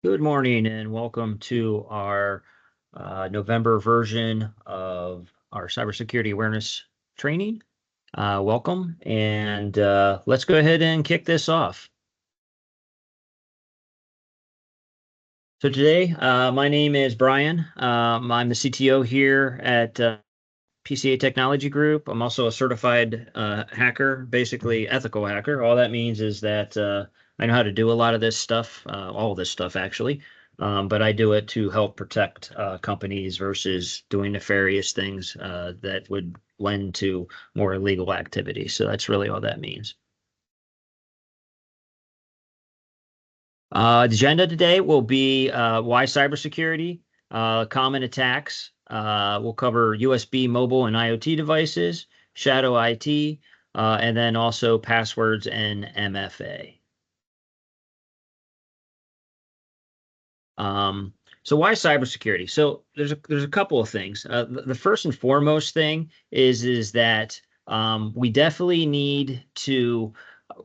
Good morning and welcome to our November version of our cybersecurity awareness training. Welcome, and let's go ahead and kick this off. So today, my name is Brian. I'm the CTO here at PCA Technology Group. I'm also a certified hacker, basically ethical hacker. All that means is that I know how to do a lot of this stuff, all of this stuff actually, but I do it to help protect companies versus doing nefarious things that would lend to more illegal activity. So that's really all that means. The agenda today will be why cybersecurity, common attacks. We'll cover USB, mobile, and IoT devices, shadow IT, and then also passwords and MFA. Um, so why cybersecurity? So there's a couple of things. The first and foremost thing is that we definitely need to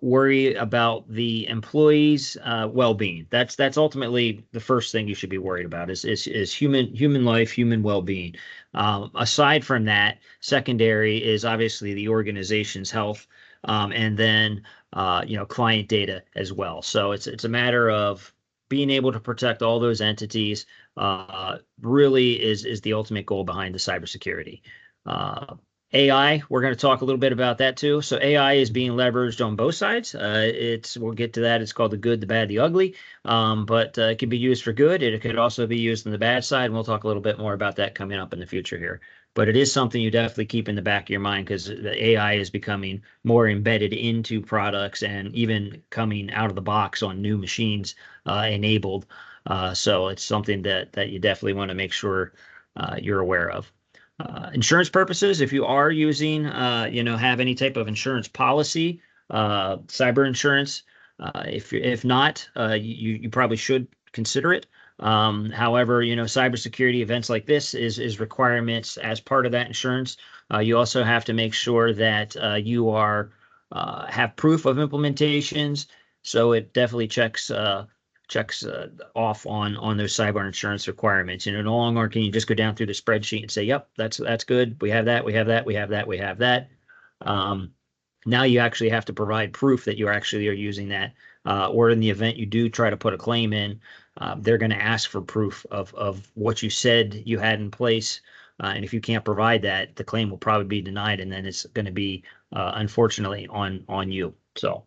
worry about the employees' well-being. That's ultimately the first thing you should be worried about is human life, human well-being. Aside from that, secondary is obviously the organization's health, and then client data as well. So it's a matter of being able to protect all those entities really is the ultimate goal behind the cybersecurity. AI, we're going to talk a little bit about that too. So AI is being leveraged on both sides. We'll get to that. It's called the good, the bad, the ugly. But it can be used for good. It could also be used on the bad side, and we'll talk a little bit more about that coming up in the future here. But it is something you definitely keep in the back of your mind because the AI is becoming more embedded into products and even coming out of the box on new machines enabled. So it's something that you definitely want to make sure you're aware of. Insurance purposes, if you are using, have any type of insurance policy, cyber insurance, if not, you probably should consider it. However, cybersecurity events like this is requirements as part of that insurance. You also have to make sure that you are have proof of implementations. So it definitely checks off on those cyber insurance requirements. No longer can you just go down through the spreadsheet and say, "Yep, that's good. We have that. We have that. We have that. We have that." Um, Now you actually have to provide proof that you actually are using that. Or in the event you do try to put a claim in, they're going to ask for proof of what you said you had in place. And if you can't provide that, the claim will probably be denied, and then it's going to be unfortunately on you. So.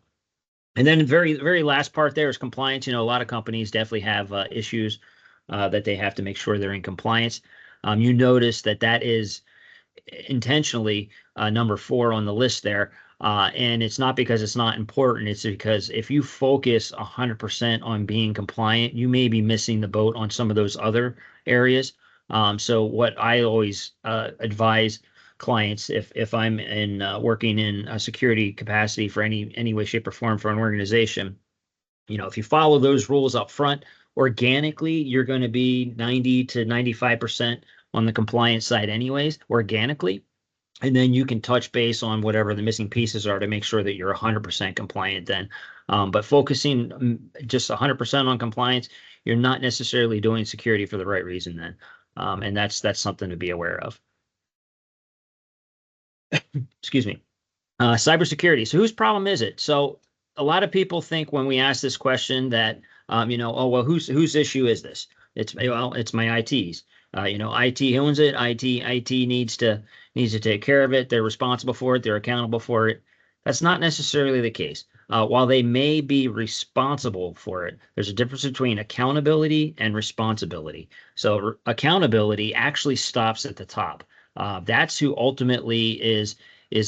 And then the very last part there is compliance. A lot of companies definitely have issues that they have to make sure they're in compliance. You notice that is intentionally number 4 on the list there. And it's not because it's not important. It's because if you focus 100% on being compliant, you may be missing the boat on some of those other areas. So what I always advise clients, if I'm in working in a security capacity for any way, shape, or form for an organization, if you follow those rules up front, organically, you're going to be 90 to 95% on the compliance side anyways, organically. And then you can touch base on whatever the missing pieces are to make sure that you're 100% compliant then. But focusing just 100% on compliance, you're not necessarily doing security for the right reason then. And that's something to be aware of. Excuse me. Cybersecurity. So whose problem is it? So a lot of people think when we ask this question that, oh, well, whose issue is this? It's my IT's. IT owns it. IT needs to take care of it. They're responsible for it. They're accountable for it. That's not necessarily the case. While they may be responsible for it, there's a difference between accountability and responsibility. So accountability actually stops at the top. That's who ultimately is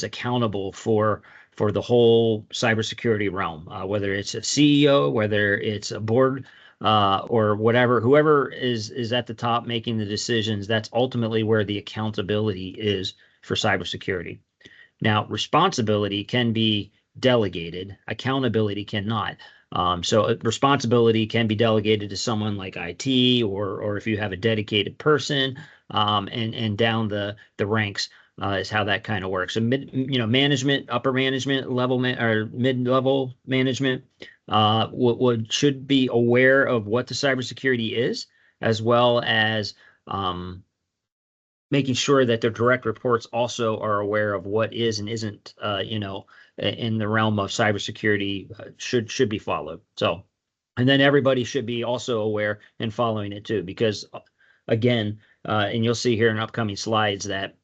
accountable for the whole cybersecurity realm, whether it's a CEO, whether it's a board, or whatever, whoever is at the top making the decisions. That's ultimately where the accountability is for cybersecurity. Now, responsibility can be delegated, accountability cannot. So responsibility can be delegated to someone like IT, or if you have a dedicated person, and down the ranks. is how that kind of works. So management, upper management level or mid-level management should be aware of what the cybersecurity is, as well as um, making sure that their direct reports also are aware of what is and isn't, in the realm of cybersecurity, should be followed. So, and then everybody should be also aware and following it too, because again, and you'll see here in upcoming slides that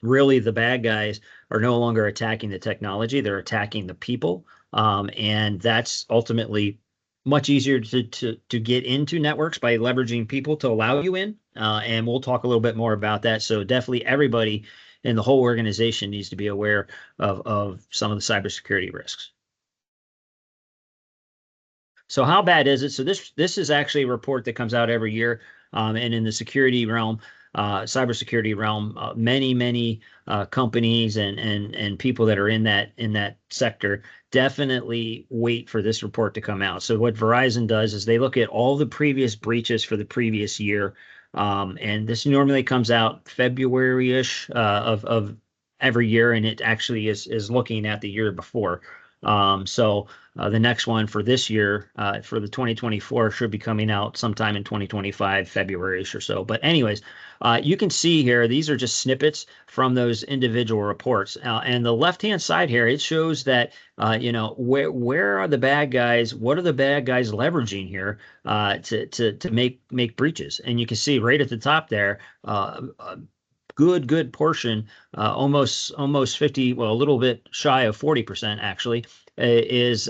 really the bad guys are no longer attacking the technology, they're attacking the people. And that's ultimately much easier to get into networks by leveraging people to allow you in. And we'll talk a little bit more about that. So definitely everybody in the whole organization needs to be aware of some of the cybersecurity risks. So how bad is it? So this is actually a report that comes out every year, and in the security realm, cybersecurity realm, many companies and people that are in that sector definitely wait for this report to come out. So what Verizon does is they look at all the previous breaches for the previous year, and this normally comes out February-ish of every year, and it actually is looking at the year before. So the next one for this year, for the 2024, should be coming out sometime in 2025, February-ish or so. But anyways, you can see here, these are just snippets from those individual reports. And the left-hand side here, it shows that, where are the bad guys? What are the bad guys leveraging here to make breaches? And you can see right at the top there, good portion, almost 50, well, a little bit shy of 40% actually, is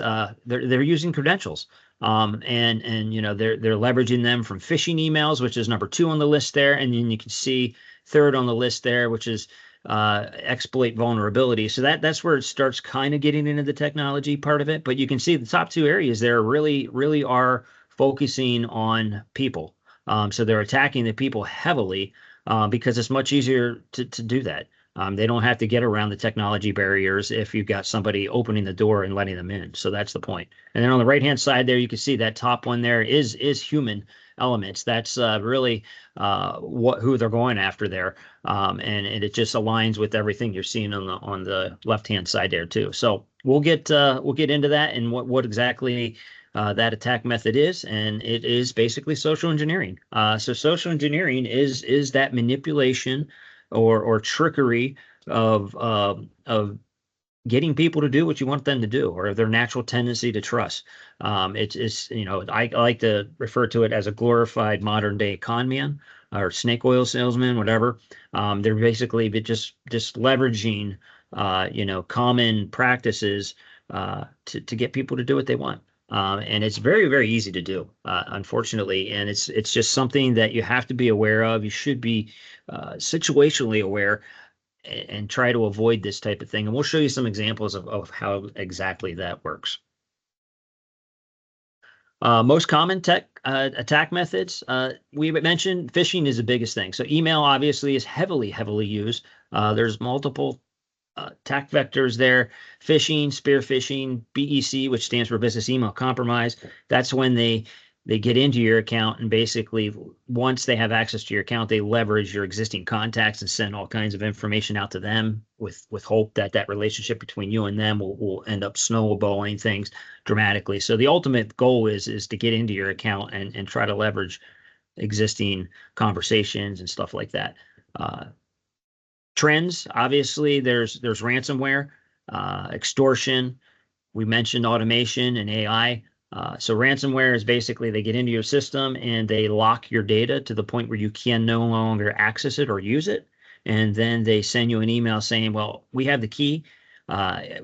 they're using credentials. And they're leveraging them from phishing emails, which is number 2 on the list there, and then you can see third on the list there, which is exploit vulnerability. So that's where it starts kind of getting into the technology part of it. But you can see the top 2 areas there really are focusing on people. So they're attacking the people heavily, because it's much easier to do that. They don't have to get around the technology barriers if you've got somebody opening the door and letting them in. So that's the point. And then on the right-hand side there, you can see that top one there is human elements. That's really who they're going after there, and it just aligns with everything you're seeing on the left-hand side there too. So we'll get into that and what exactly that attack method is, and it is basically social engineering. So social engineering is that manipulation or trickery of getting people to do what you want them to do, or their natural tendency to trust. It's I like to refer to it as a glorified modern day con man or snake oil salesman, whatever. They're basically just leveraging common practices to get people to do what they want. And it's very easy to do, unfortunately. And it's just something that you have to be aware of. You should be situationally aware and try to avoid this type of thing. And we'll show you some examples of how exactly that works. Most common attack methods, we mentioned phishing is the biggest thing. So email obviously is heavily used. There's multiple attack vectors there: phishing, spear phishing, BEC, which stands for business email compromise. That's when they get into your account, and basically once they have access to your account, they leverage your existing contacts and send all kinds of information out to them with hope that relationship between you and them will end up snowballing things dramatically. So the ultimate goal is to get into your account and try to leverage existing conversations and stuff like that. Trends, obviously, there's ransomware, extortion. We mentioned automation and AI. So ransomware is basically they get into your system and they lock your data to the point where you can no longer access it or use it. And then they send you an email saying, well, we have the key.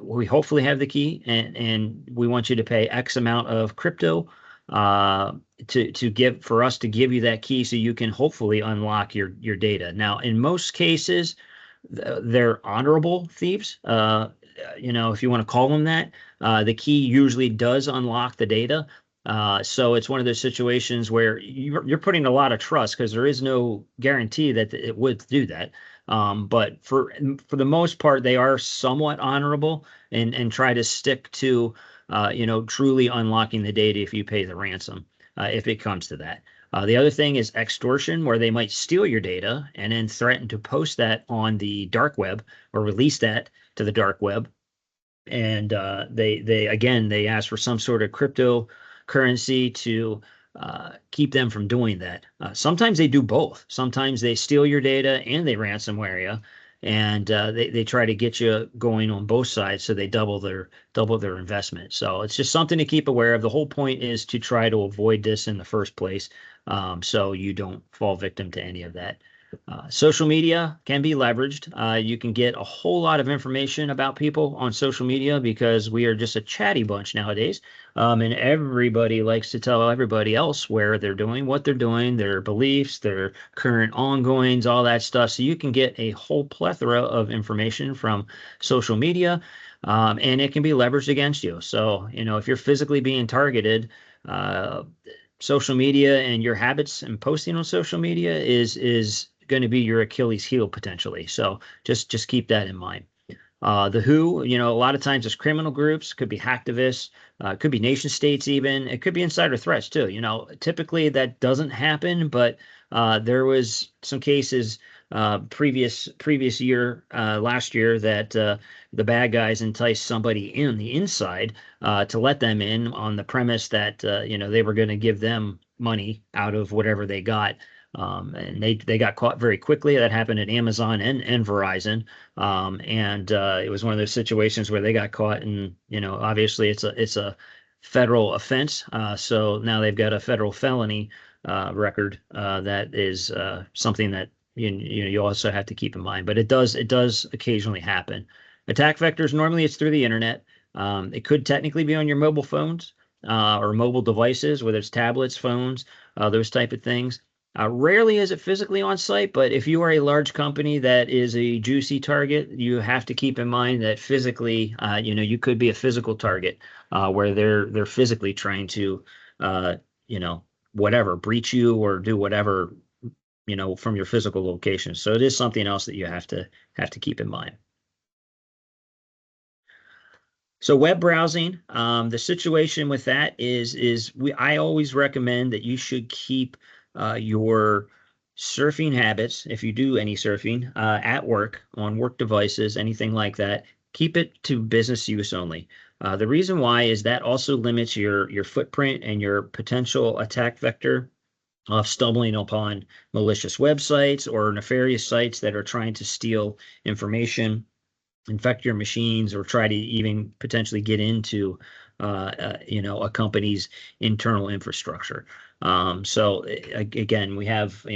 We hopefully have the key, and we want you to pay X amount of crypto for us to give you that key so you can hopefully unlock your data. Now, in most cases, they're honorable thieves, if you want to call them that. The key usually does unlock the data. So it's one of those situations where you're putting a lot of trust, because there is no guarantee that it would do that. But for the most part, they are somewhat honorable and try to stick to truly unlocking the data if you pay the ransom. if it comes to that. The other thing is extortion, where they might steal your data and then threaten to post that on the dark web or release that to the dark web. And they ask for some sort of cryptocurrency to keep them from doing that. Sometimes they do both. Sometimes they steal your data and they ransomware you, and they try to get you going on both sides, so they double their investment. So it's just something to keep aware of. The whole point is to try to avoid this in the first place, so you don't fall victim to any of that. Social media can be leveraged. You can get a whole lot of information about people on social media because we are just a chatty bunch nowadays. And everybody likes to tell everybody else where they're doing, what they're doing, their beliefs, their current ongoings, all that stuff. So you can get a whole plethora of information from social media, and it can be leveraged against you. So, if you're physically being targeted, social media and your habits and posting on social media is going to be your Achilles heel potentially. So just keep that in mind. The WHO, a lot of times it's criminal groups, could be hacktivists, could be nation states even. It could be insider threats too. Typically that doesn't happen, but there was some cases previous year, last year, that the bad guys enticed somebody in the inside to let them in on the premise that they were going to give them money out of whatever they got. And they got caught very quickly. That happened at Amazon and Verizon. And it was one of those situations where they got caught, and obviously it's a federal offense. So now they've got a federal felony record. That is something that you also have to keep in mind. But it does occasionally happen. Attack vectors, normally it's through the internet. It could technically be on your mobile phones or mobile devices, whether it's tablets, phones, those type of things. Rarely is it physically on site, but if you are a large company that is a juicy target, you have to keep in mind that physically, you could be a physical target where they're physically trying to, whatever, breach you or do whatever, from your physical location. So it is something else that you have to keep in mind. So web browsing, the situation with that is I always recommend that you should keep your surfing habits, if you do any surfing, at work, on work devices, anything like that. Keep it to business use only. The reason why is that also limits your footprint and your potential attack vector of stumbling upon malicious websites or nefarious sites that are trying to steal information, infect your machines, or try to even potentially get into a company's internal infrastructure. So again, we have,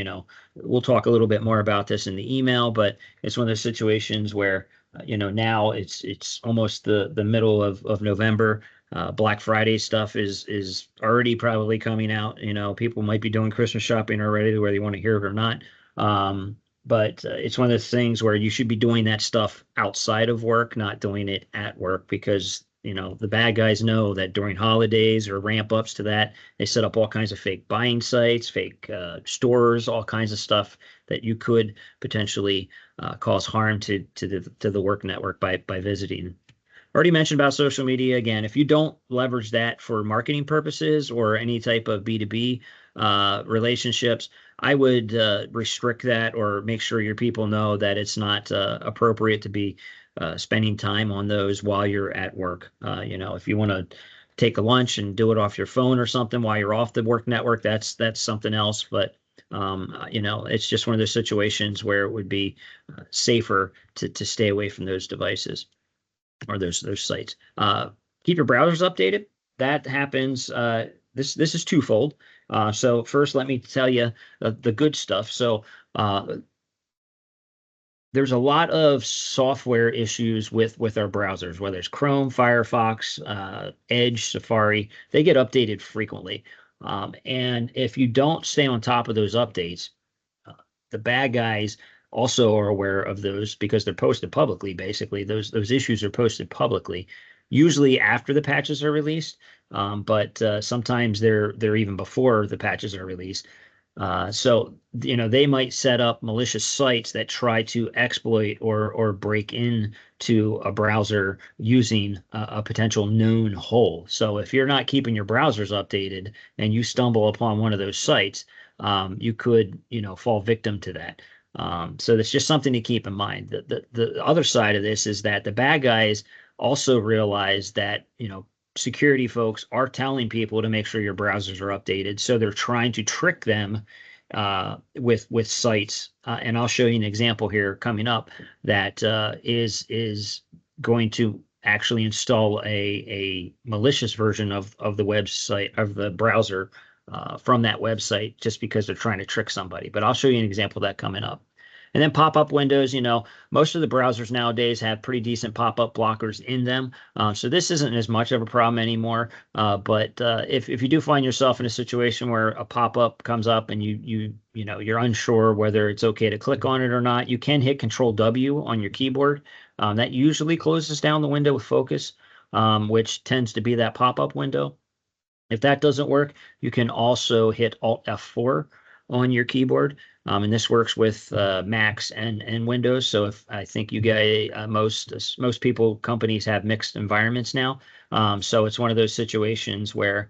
we'll talk a little bit more about this in the email, but it's one of those situations where now it's almost the middle of November. Black Friday stuff is already probably coming out. People might be doing Christmas shopping already, whether you want to hear it or not. But it's one of those things where you should be doing that stuff outside of work, not doing it at work, because the bad guys know that during holidays or ramp ups to that, they set up all kinds of fake buying sites, fake stores, all kinds of stuff that you could potentially cause harm to the work network by visiting. Already mentioned about social media. Again, if you don't leverage that for marketing purposes or any type of B2B relationships, I would restrict that, or make sure your people know that it's not appropriate to be spending time on those while you're at work. If you want to take a lunch and do it off your phone or something while you're off the work network, that's something else. But it's just one of those situations where it would be safer to stay away from those devices or those sites. Keep your browsers updated. That happens. This is twofold. So first, let me tell you the good stuff. So there's a lot of software issues with our browsers, whether it's Chrome, Firefox, Edge, Safari. They get updated frequently. And if you don't stay on top of those updates, the bad guys also are aware of those because they're posted publicly. Basically, those issues are posted publicly, usually after the patches are released, but sometimes they're even before the patches are released. So, they might set up malicious sites that try to exploit or break in to a browser using a potential known hole. So if you're not keeping your browsers updated and you stumble upon one of those sites, you could, fall victim to that. So that's just something to keep in mind. The other side of this is that the bad guys also realize that, security folks are telling people to make sure your browsers are updated. So they're trying to trick them with sites. And I'll show you an example here coming up that is going to actually install a malicious version of the website of the browser from that website just because they're trying to trick somebody. But I'll show you an example of that coming up. And then pop-up windows, most of the browsers nowadays have pretty decent pop-up blockers in them. So this isn't as much of a problem anymore. But if you do find yourself in a situation where a pop-up comes up and you're unsure whether it's okay to click on it or not, you can hit Control W on your keyboard. That usually closes down the window with focus, which tends to be that pop-up window. If that doesn't work, you can also hit Alt F4 on your keyboard. And this works with Macs and Windows. So if I think you guys, most people, companies have mixed environments now. So it's one of those situations where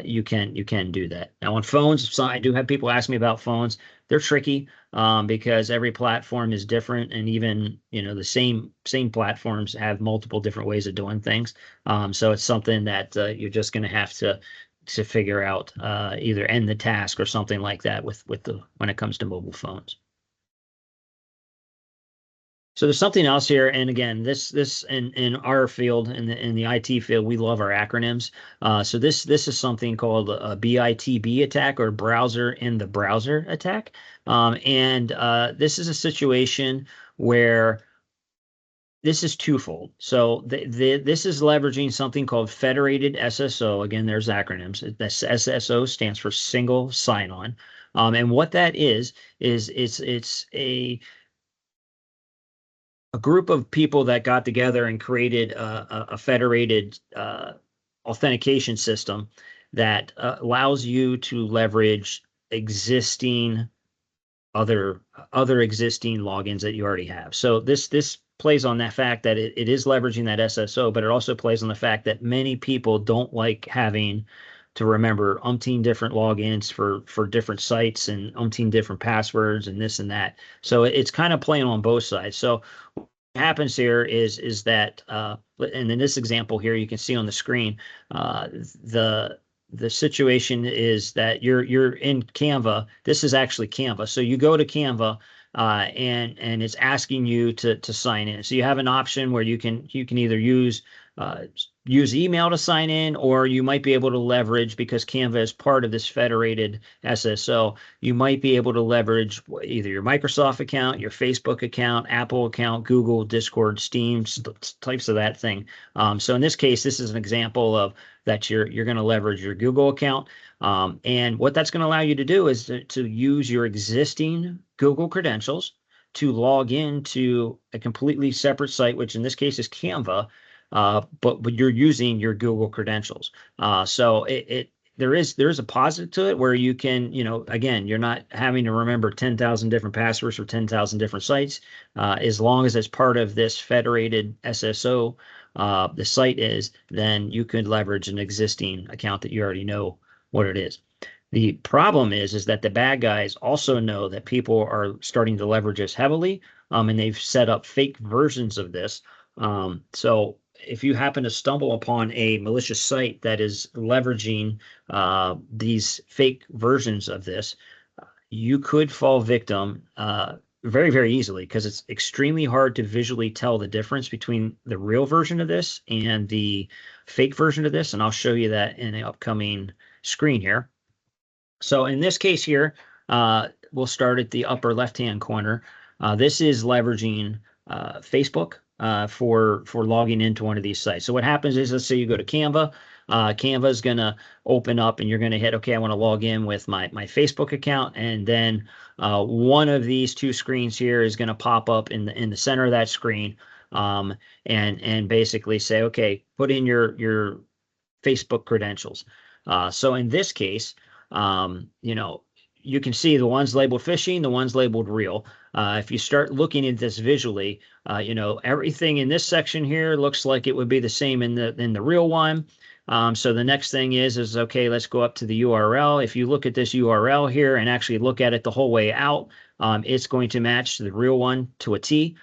you can do that. Now on phones, so I do have people ask me about phones. They're tricky because every platform is different, and even the same platforms have multiple different ways of doing things. So it's something that you're just going to have to figure out, either end the task or something like that when it comes to mobile phones. So there's something else here, and again, this in our field, in the IT field, we love our acronyms. So this is something called a BITB attack, or browser in the browser attack. And this is a situation where this is twofold. So this is leveraging something called federated SSO. Again, there's acronyms. This SSO stands for single sign-on. And what that is it's a group of people that got together and created a federated authentication system that allows you to leverage existing other existing logins that you already have. So this plays on that fact that it is leveraging that SSO, but it also plays on the fact that many people don't like having to remember umpteen different logins for different sites and umpteen different passwords and this and that. So it's kind of playing on both sides. So what happens here is that and in this example here, you can see on the screen, the situation is that you're in Canva. This is actually Canva. So you go to Canva, and it's asking you to sign in. So you have an option where you can either use email to sign in, or you might be able to leverage, because Canva is part of this federated SSO, you might be able to leverage either your Microsoft account, your Facebook account, Apple account, Google, Discord, Steam, types of that thing. So in this case, this is an example of that you're going to leverage your Google account. And what that's going to allow you to do is to use your existing Google credentials to log into a completely separate site, which in this case is Canva, but you're using your Google credentials. So there is a positive to it where you can, again, you're not having to remember 10,000 different passwords for 10,000 different sites, as long as it's part of this federated SSO. The site is, then you could leverage an existing account that you already know what it is. The problem is that the bad guys also know that people are starting to leverage this heavily, and they've set up fake versions of this. So if you happen to stumble upon a malicious site that is leveraging these fake versions of this, you could fall victim very, very easily, because it's extremely hard to visually tell the difference between the real version of this and the fake version of this. And I'll show you that in an upcoming screen here. So in this case here, we'll start at the upper left-hand corner. This is leveraging Facebook for logging into one of these sites. So what happens is, let's say you go to Canva. Canva is going to open up, and you're going to hit, okay, I want to log in with my Facebook account, and then one of these two screens here is going to pop up in the center of that screen, and basically say, okay, put in your Facebook credentials. So in this case, you can see the ones labeled phishing, the ones labeled real. If you start looking at this visually, everything in this section here looks like it would be the same in the real one. So the next thing is okay, let's go up to the URL. If you look at this URL here and actually look at it the whole way out, it's going to match the real one to a T.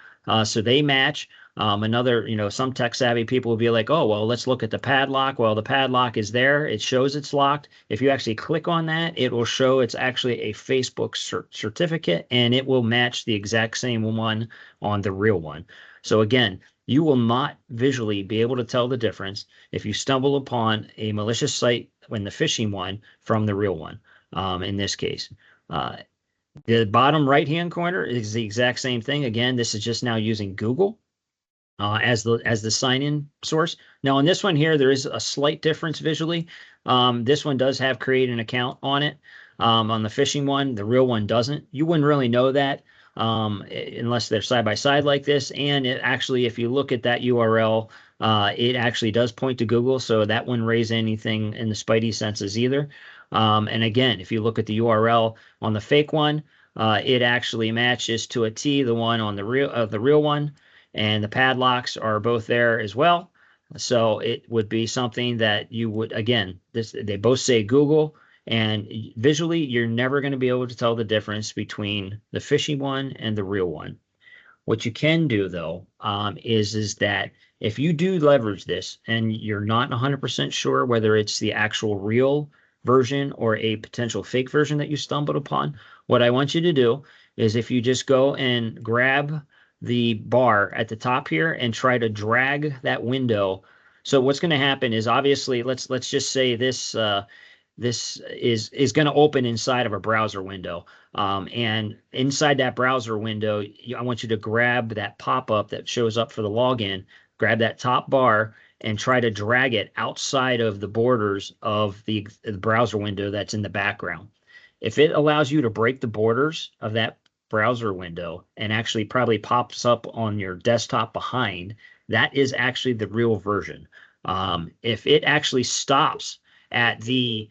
So they match. Some tech savvy people will be like, oh, well, let's look at the padlock. Well, the padlock is there. It shows it's locked. If you actually click on that, it will show it's actually a Facebook certificate, and it will match the exact same one on the real one. So again, you will not visually be able to tell the difference if you stumble upon a malicious site when the phishing one from the real one, in this case. The bottom right-hand corner is the exact same thing. Again, this is just now using Google as the sign-in source. Now on this one here, there is a slight difference visually. This one does have create an account on it. On the phishing one, the real one doesn't. You wouldn't really know that unless they're side by side like this. And it actually, if you look at that URL, it actually does point to Google, so that wouldn't raise anything in the Spidey senses either. And again, if you look at the URL on the fake one, it actually matches to a T the one on the real one, and the padlocks are both there as well. So it would be something that you would, again, they both say Google, and visually you're never going to be able to tell the difference between the phishing one and the real one. What you can do though, is that if you do leverage this and you're not 100% sure whether it's the actual real version or a potential fake version that you stumbled upon, what I want you to do is if you just go and grab the bar at the top here and try to drag that window. So what's going to happen is, obviously, let's just say this is going to open inside of a browser window. And inside that browser window, I want you to grab that pop-up that shows up for the login, grab that top bar, and try to drag it outside of the borders of the browser window that's in the background. If it allows you to break the borders of that browser window and actually probably pops up on your desktop behind, that is actually the real version. If it actually stops at the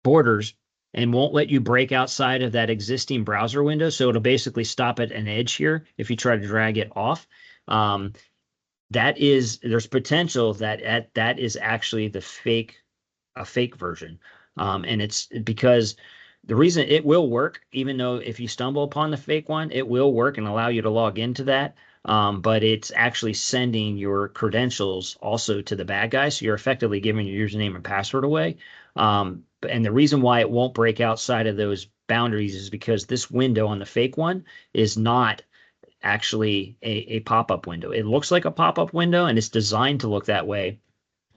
borders and won't let you break outside of that existing browser window, so it'll basically stop at an edge here if you try to drag it off. There's potential that is actually a fake version. And it's because the reason it will work, even though if you stumble upon the fake one, it will work and allow you to log into that. But it's actually sending your credentials also to the bad guy. So you're effectively giving your username and password away. And the reason why it won't break outside of those boundaries is because this window on the fake one is not actually a pop-up window. It looks like a pop-up window and it's designed to look that way,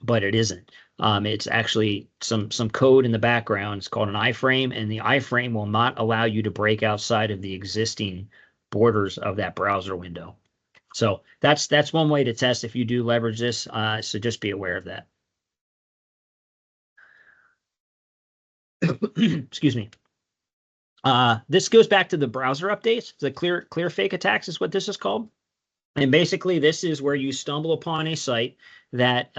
but it isn't. It's actually some code in the background. It's called an iframe, and the iframe will not allow you to break outside of the existing borders of that browser window. So that's one way to test if you do leverage this. So just be aware of that. Excuse me. This goes back to the browser updates. The clear fake attacks is what this is called. And basically, this is where you stumble upon a site that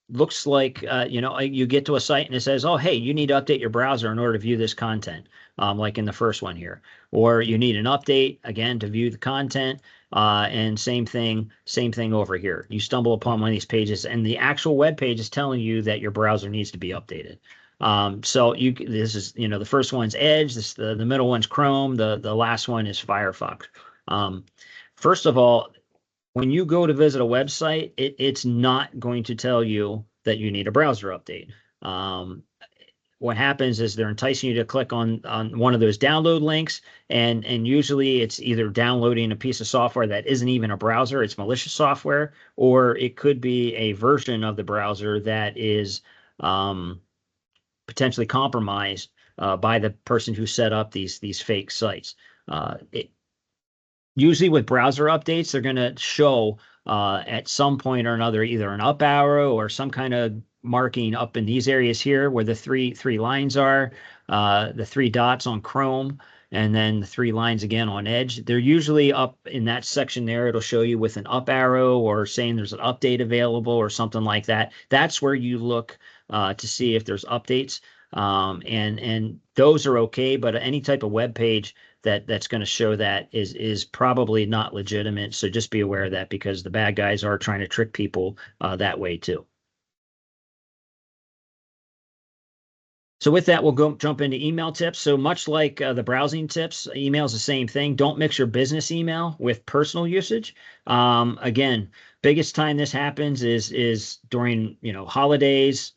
looks like, you get to a site and it says, oh, hey, you need to update your browser in order to view this content, like in the first one here. Or you need an update, again, to view the content. And same thing over here. You stumble upon one of these pages and the actual web page is telling you that your browser needs to be updated. So this is, the first one's Edge, the middle one's Chrome, the last one is Firefox. First of all, when you go to visit a website, it's not going to tell you that you need a browser update. What happens is they're enticing you to click on one of those download links, and usually it's either downloading a piece of software that isn't even a browser, it's malicious software, or it could be a version of the browser that is potentially compromised by the person who set up these fake sites. Usually with browser updates, they're going to show at some point or another either an up arrow or some kind of marking up in these areas here where the three lines are, the three dots on Chrome. and then the 3 lines again on Edge. They're usually up in that section there. It'll show you with an up arrow or saying there's an update available or something like that. That's where you look to see if there's updates. And those are okay, but any type of web page that's going to show that is probably not legitimate. So just be aware of that, because the bad guys are trying to trick people that way too. So with that, we'll go jump into email tips. So much like the browsing tips, email is the same thing. Don't mix your business email with personal usage. Again, biggest time this happens is during holidays.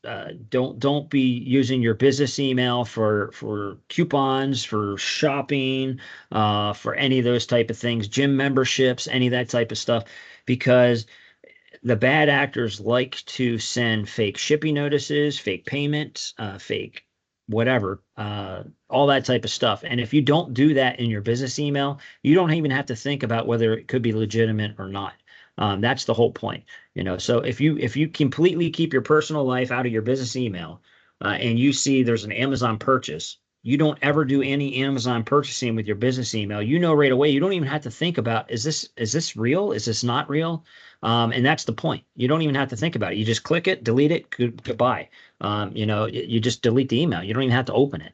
Don't be using your business email for coupons, for shopping, for any of those type of things, gym memberships, any of that type of stuff, because the bad actors like to send fake shipping notices, fake payments, fake whatever, all that type of stuff. And if you don't do that in your business email, you don't even have to think about whether it could be legitimate or not. That's the whole point, So if you completely keep your personal life out of your business email, and you see there's an Amazon purchase, you don't ever do any Amazon purchasing with your business email. You know right away. You don't even have to think about, is this real? Is this not real? And that's the point. You don't even have to think about it. You just click it, delete it, goodbye. You just delete the email. You don't even have to open it.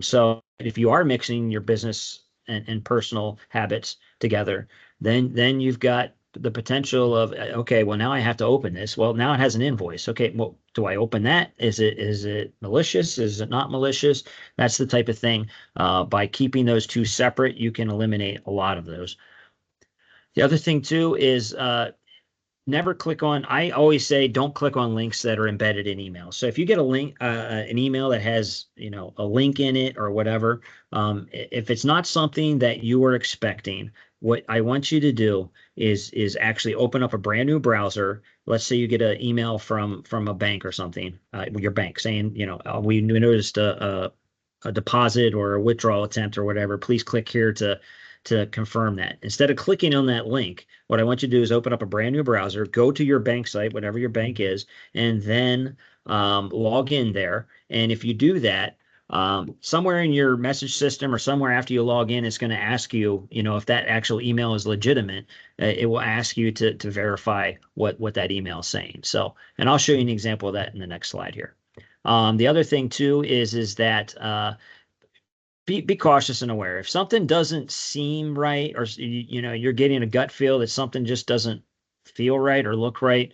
So if you are mixing your business and personal habits together, then you've got the potential of, okay, well, now I have to open this. Well, now it has an invoice. Okay, well, do I open that? Is it malicious? Is it not malicious? That's the type of thing. By keeping those two separate, you can eliminate a lot of those. The other thing too is never click on, I always say, don't click on links that are embedded in emails. So if you get a link, an email that has, a link in it or whatever, if it's not something that you were expecting, what I want you to do is actually open up a brand new browser. Let's say you get an email from a bank or something, your bank saying, we noticed a deposit or a withdrawal attempt or whatever. Please click here to confirm that. Instead of clicking on that link, what I want you to do is open up a brand new browser, go to your bank site, whatever your bank is, and then log in there. And if you do that, somewhere in your message system or somewhere after you log in, it's going to ask you, if that actual email is legitimate. It will ask you to verify what that email is saying. So, and I'll show you an example of that in the next slide here. The other thing too is that be cautious and aware. If something doesn't seem right, or you're getting a gut feel that something just doesn't feel right or look right,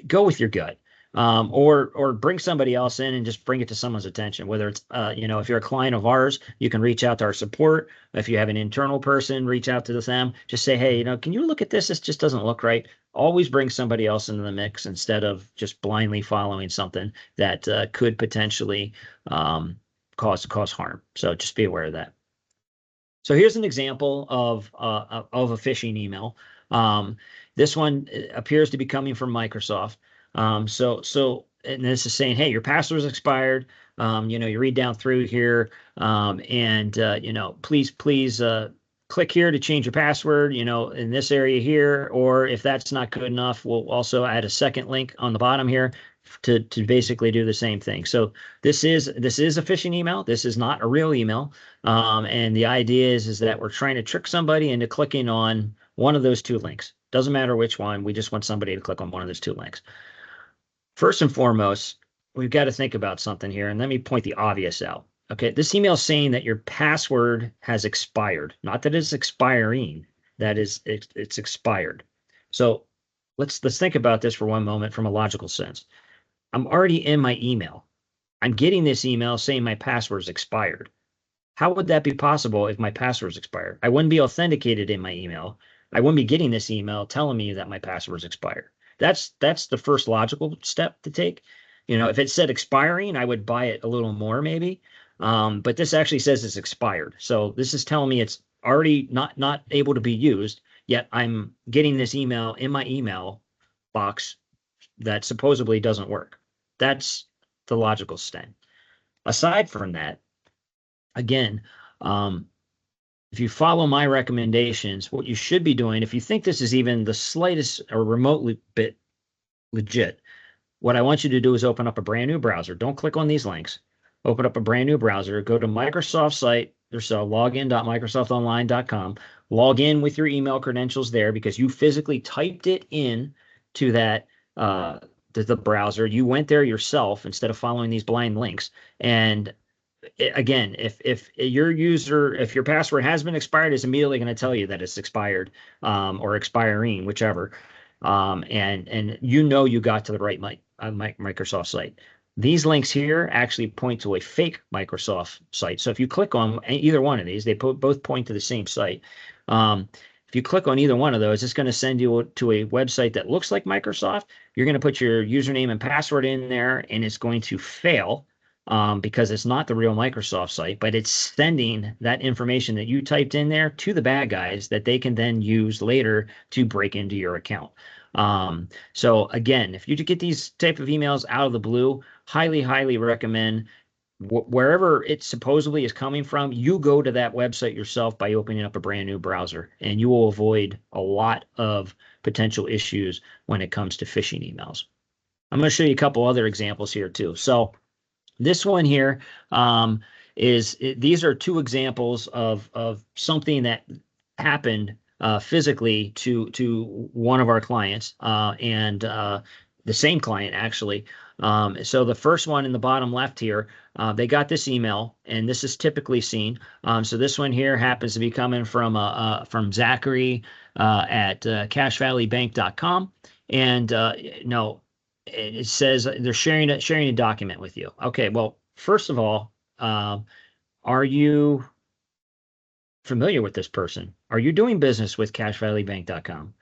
go with your gut. Or bring somebody else in and just bring it to someone's attention. Whether it's if you're a client of ours, you can reach out to our support. If you have an internal person, reach out to them. Just say, hey, can you look at this? This just doesn't look right. Always bring somebody else into the mix instead of just blindly following something that could potentially cause harm. So just be aware of that. So here's an example of a phishing email. This one appears to be coming from Microsoft. And this is saying, hey, your password's expired. You read down through here, please click here to change your password, in this area here. Or if that's not good enough, we'll also add a second link on the bottom here to basically do the same thing. So this is a phishing email. This is not a real email. And the idea is that we're trying to trick somebody into clicking on one of those two links. Doesn't matter which one. We just want somebody to click on one of those two links. First and foremost, we've got to think about something here. And let me point the obvious out. Okay, this email is saying that your password has expired, not that it's expiring. That is, it's expired. So let's think about this for one moment from a logical sense. I'm already in my email. I'm getting this email saying my password is expired. How would that be possible if my password is expired? I wouldn't be authenticated in my email. I wouldn't be getting this email telling me that my password is expired. That's the first logical step to take. If it said expiring, I would buy it a little more maybe. But this actually says it's expired. So this is telling me it's already not able to be used, yet I'm getting this email in my email box that supposedly doesn't work. That's the logical step. Aside from that, again, if you follow my recommendations, what you should be doing, if you think this is even the slightest or remotely bit legit, what I want you to do is open up a brand new browser. Don't click on these links. Open up a brand new browser, go to Microsoft site, So login.microsoftonline.com. Log in with your email credentials there because you physically typed it in to that the browser. You went there yourself instead of following these blind links. And again, if your password has been expired, it's immediately going to tell you that it's expired, or expiring, whichever. And you got to the right Microsoft site. These links here actually point to a fake Microsoft site. So if you click on either one of these, they both point to the same site. If you click on either one of those, it's going to send you to a website that looks like Microsoft. You're going to put your username and password in there, and it's going to fail, because it's not the real Microsoft site, but it's sending that information that you typed in there to the bad guys that they can then use later to break into your account. So again, if you get these type of emails out of the blue, highly, highly recommend wherever it supposedly is coming from, you go to that website yourself by opening up a brand new browser, and you will avoid a lot of potential issues when it comes to phishing emails. I'm going to show you a couple other examples here too. So this one here, these are two examples of something that happened physically to one of our clients, and the same client actually. So the first one in the bottom left here, they got this email, and this is typically seen. So this one here happens to be coming from Zachary at cashvalleybank.com, and no. It says they're sharing a document with you. Okay, well, first of all, are you familiar with this person? Are you doing business with cashvalleybank.com?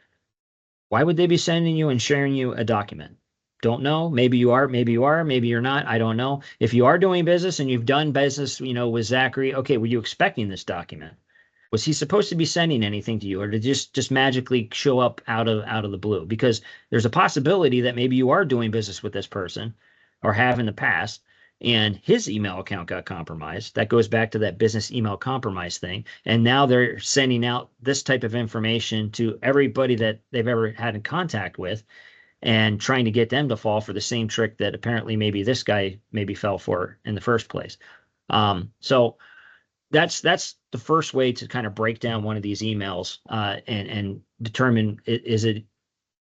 Why would they be sending you and sharing you a document? Don't know. Maybe you are, maybe you're not. I don't know. If you are doing business and you've done business, with Zachary, okay, were you expecting this document? Was he supposed to be sending anything to you, or did it just magically show up out of the blue? Because there's a possibility that maybe you are doing business with this person, or have in the past, and his email account got compromised. That goes back to that business email compromise thing. And now they're sending out this type of information to everybody that they've ever had in contact with, and trying to get them to fall for the same trick that apparently maybe this guy maybe fell for in the first place. So that's the first way to kind of break down one of these emails, and determine, is it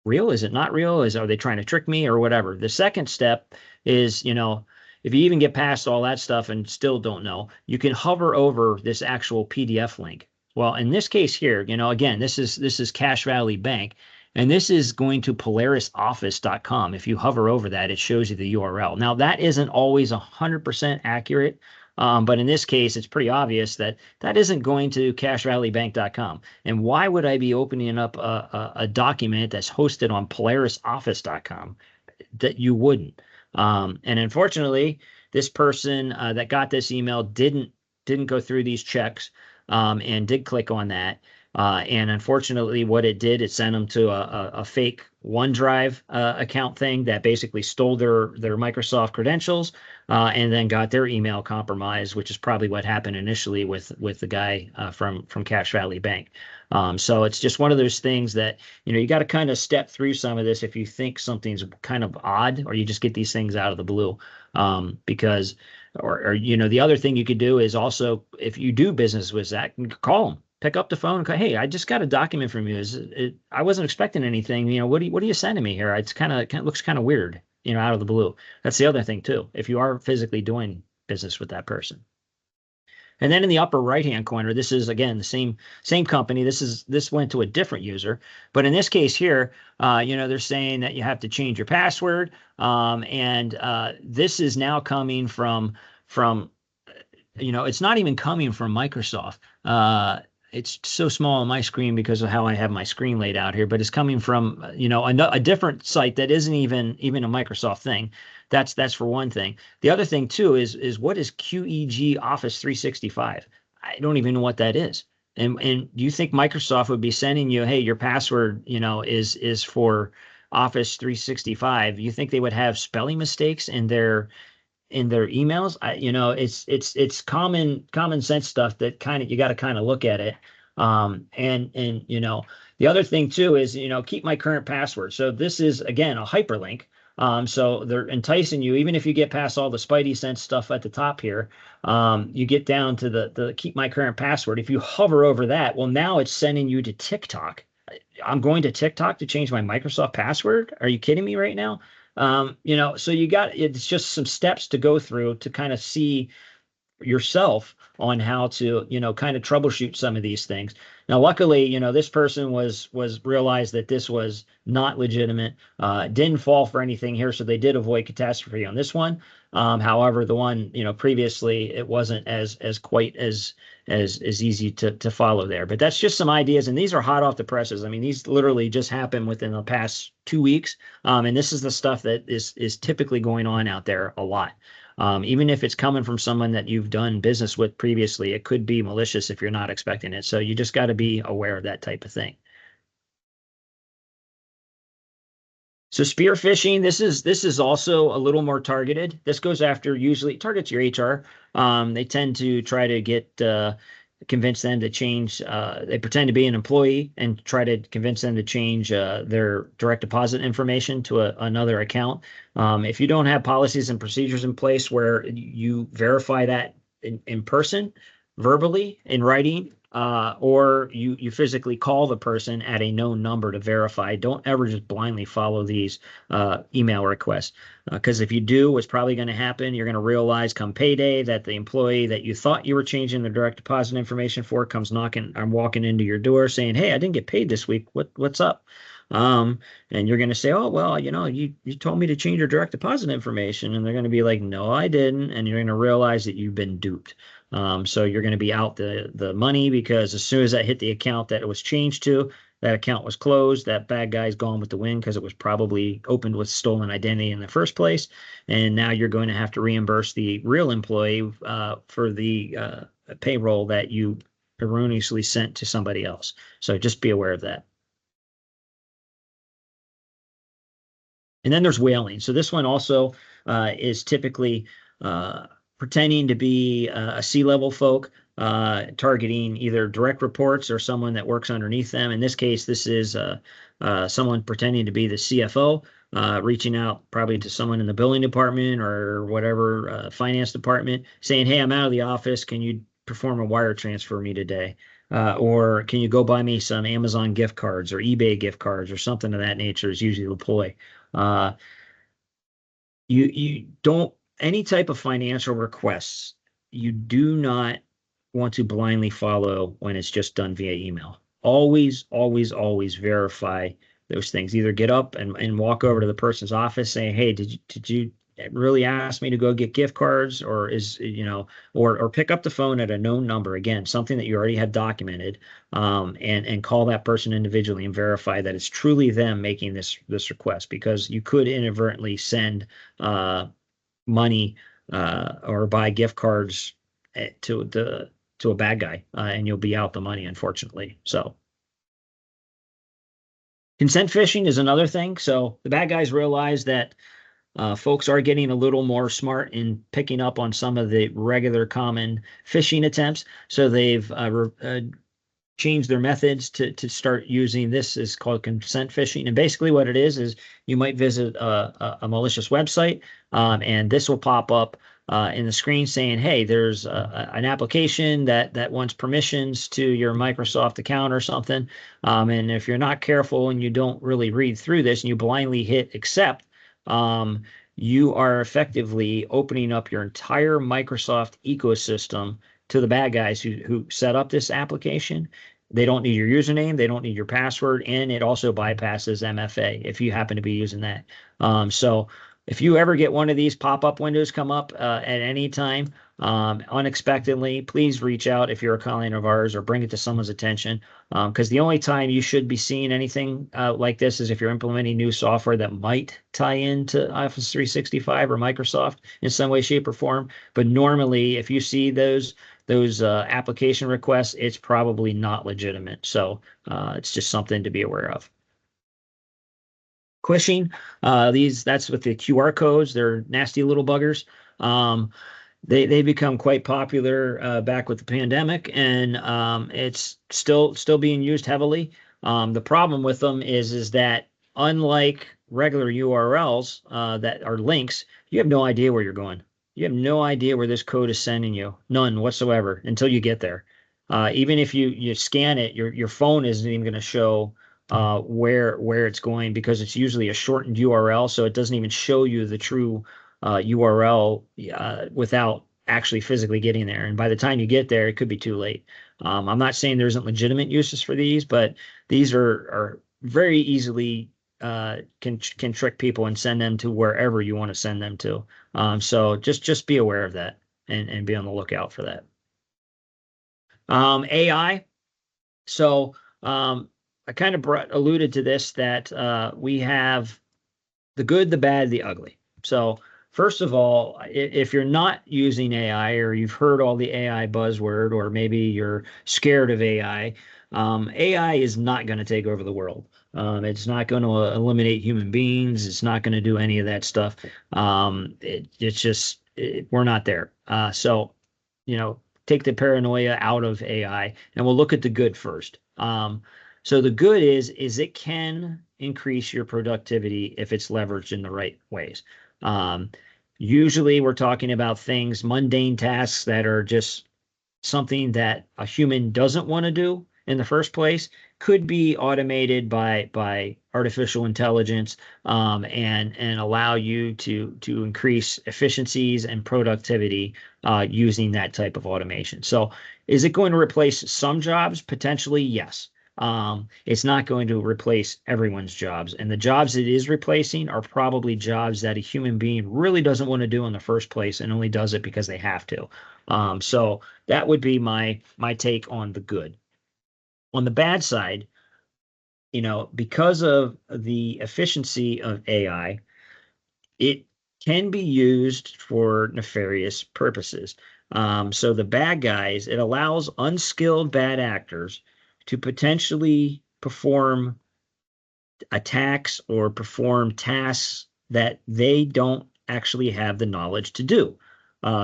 real? Is it not real? Are they trying to trick me or whatever? The second step is, if you even get past all that stuff and still don't know, you can hover over this actual PDF link. Well, in this case here, again, this is Cache Valley Bank, and this is going to polarisoffice.com. If you hover over that, it shows you the URL. Now, that isn't always 100% accurate. But in this case, it's pretty obvious that isn't going to cashvalleybank.com. And why would I be opening up a document that's hosted on polarisoffice.com? That you wouldn't. And unfortunately, this person that got this email didn't go through these checks, and did click on that. And unfortunately, what it did, it sent them to a fake OneDrive account thing that basically stole their Microsoft credentials, and then got their email compromised, which is probably what happened initially with the guy from Cache Valley Bank. So it's just one of those things that you got to kind of step through some of this if you think something's kind of odd, or you just get these things out of the blue, because or the other thing you could do is also, if you do business with Zach, call him. Pick up the phone and go, hey, I just got a document from you. I wasn't expecting anything. What are you sending me here? It's kind of looks kind of weird, out of the blue. That's the other thing too, if you are physically doing business with that person. And then in the upper right-hand corner, this is again the same company. This went to a different user, but in this case here, they're saying that you have to change your password, and this is now coming from it's not even coming from Microsoft. It's so small on my screen because of how I have my screen laid out here, but it's coming from, a different site that isn't even a Microsoft thing. That's for one thing. The other thing too is what is QEG Office 365? I don't even know what that is. And do you think Microsoft would be sending you, hey, your password, is for Office 365? You think they would have spelling mistakes in their emails? It's common sense stuff that you got to kind of look at it. And the other thing too is, keep my current password. So this is again a hyperlink. So they're enticing you, even if you get past all the Spidey sense stuff at the top here. You get down to the keep my current password. If you hover over that, well, now it's sending you to TikTok. I'm going to TikTok to change my Microsoft password. Are you kidding me right now? So it's just some steps to go through to kind of see yourself on how to kind of troubleshoot some of these things. Now luckily this person was realized that this was not legitimate, didn't fall for anything here, so they did avoid catastrophe on this one. However, the one previously, it wasn't as quite as easy to follow there. But that's just some ideas, and these are hot off the presses. I mean, these literally just happened within the past 2 weeks, and this is the stuff that is typically going on out there a lot. Even if it's coming from someone that you've done business with previously, it could be malicious if you're not expecting it. So you just got to be aware of that type of thing. So spear phishing, this is also a little more targeted. This goes after, usually targets your HR. They tend to try to convince them to change. They pretend to be an employee and try to convince them to change their direct deposit information to another account. If you don't have policies and procedures in place where you verify that in person, verbally, in writing, or you physically call the person at a known number to verify. Don't ever just blindly follow these email requests, because if you do, what's probably going to happen, you're going to realize come payday that the employee that you thought you were changing the direct deposit information for comes knocking or walking into your door saying, "Hey, I didn't get paid this week. What's up?" And you're going to say, "Oh, well, you told me to change your direct deposit information," and they're going to be like, "No, I didn't," and you're going to realize that you've been duped. So you're going to be out the money, because as soon as that hit the account that it was changed to, that account was closed. That bad guy's gone with the wind because it was probably opened with stolen identity in the first place. And now you're going to have to reimburse the real employee for the payroll that you erroneously sent to somebody else. So just be aware of that. And then there's whaling. So this one also is typically pretending to be a C-level folk, targeting either direct reports or someone that works underneath them. In this case, this is someone pretending to be the CFO, reaching out probably to someone in the billing department or whatever finance department, saying, "Hey, I'm out of the office. Can you perform a wire transfer for me today? Or can you go buy me some Amazon gift cards or eBay gift cards," or something of that nature is usually the ploy. Uh, you don't, any type of financial requests, you do not want to blindly follow when it's just done via email. Always, always, always verify those things. Either get up and walk over to the person's office saying, "Hey, did you really ask me to go get gift cards?" Or or pick up the phone at a known number, again, something that you already have documented, and call that person individually and verify that it's truly them making this request, because you could inadvertently send money or buy gift cards to a bad guy, and you'll be out the money, unfortunately. So consent phishing is another thing. So the bad guys realize that folks are getting a little more smart in picking up on some of the regular common phishing attempts. So they've changed their methods to start using this. Is called consent phishing. And basically what it is you might visit a malicious website, and this will pop up in the screen saying, "Hey, there's an application that wants permissions to your Microsoft account or something." And if you're not careful and you don't really read through this and you blindly hit accept, you are effectively opening up your entire Microsoft ecosystem to the bad guys who set up this application. They don't need your username, they don't need your password, and it also bypasses MFA if you happen to be using that. So if you ever get one of these pop-up windows come up at any time unexpectedly, please reach out if you're a client of ours, or bring it to someone's attention, because the only time you should be seeing anything like this is if you're implementing new software that might tie into Office 365 or Microsoft in some way, shape, or form. But normally, if you see those application requests, it's probably not legitimate. So it's just something to be aware of. Quishing, that's with the QR codes. They're nasty little buggers. They become quite popular back with the pandemic, and it's still being used heavily. The problem with them is that unlike regular URLs that are links, you have no idea where you're going. You have no idea where this code is sending you, none whatsoever until you get there. Even if you scan it, your phone isn't even going to show where it's going because it's usually a shortened URL, so it doesn't even show you the true URL without actually physically getting there. And by the time you get there, it could be too late. I'm not saying there isn't legitimate uses for these, but these are very easily can trick people and send them to wherever you want to send them to. So just be aware of that and be on the lookout for that. AI. So I kind of alluded to this that we have the good, the bad, the ugly. So first of all, if you're not using AI or you've heard all the AI buzzword, or maybe you're scared of AI, AI is not going to take over the world. It's not going to eliminate human beings. It's not going to do any of that stuff. It's just we're not there. So, take the paranoia out of AI, and we'll look at the good first. So the good is it can increase your productivity if it's leveraged in the right ways. Usually we're talking about things, mundane tasks that are just something that a human doesn't want to do in the first place could be automated by artificial intelligence, and allow you to increase efficiencies and productivity using that type of automation. So is it going to replace some jobs? Potentially, yes. It's not going to replace everyone's jobs. And the jobs it is replacing are probably jobs that a human being really doesn't want to do in the first place and only does it because they have to. So that would be my take on the good. On the bad side, because of the efficiency of AI, it can be used for nefarious purposes. So the bad guys, it allows unskilled bad actors to potentially perform attacks or perform tasks that they don't actually have the knowledge to do.